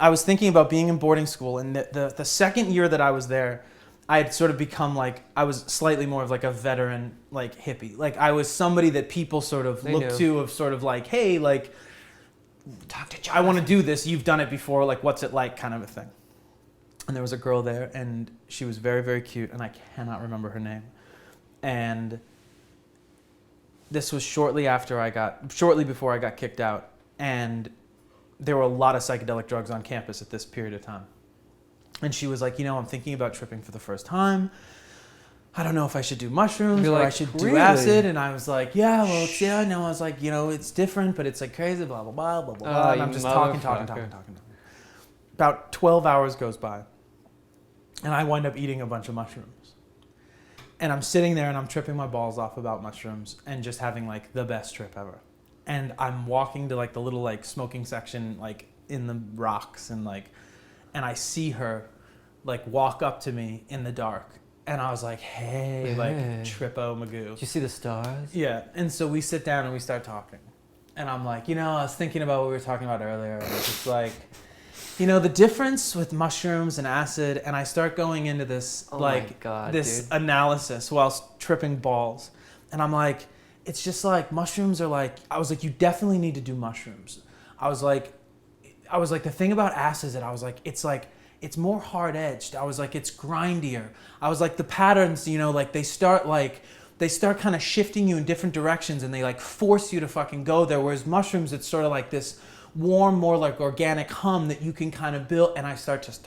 I was thinking about being in boarding school, and the second year that I was there, I had sort of become like, I was slightly more of like a veteran, like hippie. Like I was somebody that people sort of look to of sort of like, hey, like, talk to Jonathan. I want to do this. You've done it before. Like, what's it like, kind of a thing. And there was a girl there, and she was very, very cute, and I cannot remember her name. And this was shortly before I got kicked out, and there were a lot of psychedelic drugs on campus at this period of time. And she was like, I'm thinking about tripping for the first time. I don't know if I should do mushrooms or I should do acid. And I was like, yeah, well, I know. I was like, it's different, but it's like crazy, blah, blah, blah, blah, blah. And I'm just talking. About 12 hours goes by, and I wind up eating a bunch of mushrooms. And I'm sitting there and I'm tripping my balls off about mushrooms and just having like the best trip ever. And I'm walking to like the little like smoking section like in the rocks and I see her like walk up to me in the dark, and I was like, hey, like Trippo Magoo. Did you see the stars? Yeah. And so we sit down and we start talking, and I'm like, I was thinking about what we were talking about earlier, and it's just like, the difference with mushrooms and acid, and I start going into this analysis whilst tripping balls, and I'm like, it's just like mushrooms are like, I was like, you definitely need to do mushrooms. I was like, the thing about acid is that I was like, it's more hard edged. I was like, it's grindier. I was like, the patterns, like they start kind of shifting you in different directions, and they like force you to fucking go there. Whereas mushrooms, it's sort of like this warm, more like organic hum that you can kind of build. And I start just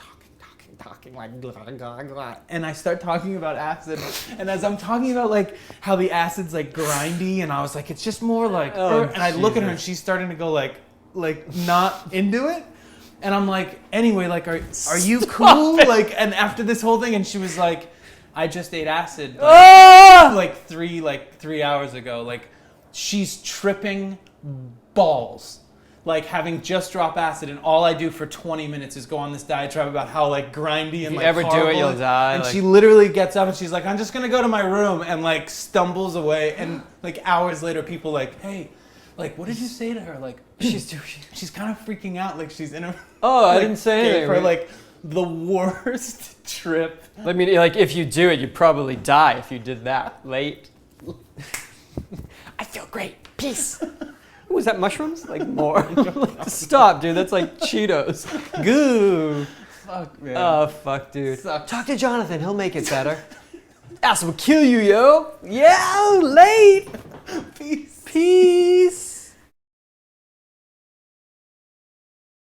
talking like blah, blah, blah. And I start talking about acid, and as I'm talking about like how the acid's like grindy, and I was like, it's just more like, and I look at her and she's starting to go like not into it, and I'm like, anyway, like are you cool? Like, and after this whole thing, and she was like, I just ate acid like 3 hours ago. Like, she's tripping balls. Like, having just dropped acid, and all I do for 20 minutes is go on this diatribe about how like grindy and like horrible. If you ever do it, you'll die. And she literally gets up and she's like, I'm just gonna go to my room, and like stumbles away. And like hours later, people like, hey, like, what did you say to her? Like, she's kind of freaking out. Like, she's in a I didn't say anything. For like the worst trip. I mean, like, if you do it, you'd probably die if you did that late. I feel great. Peace. Was that mushrooms? Like more. Stop, dude. That's like Cheetos. Goo. Fuck, man. Oh, fuck, dude. Talk to Jonathan. He'll make it better. Acid will kill you, yo. Yeah, late. Peace. Peace.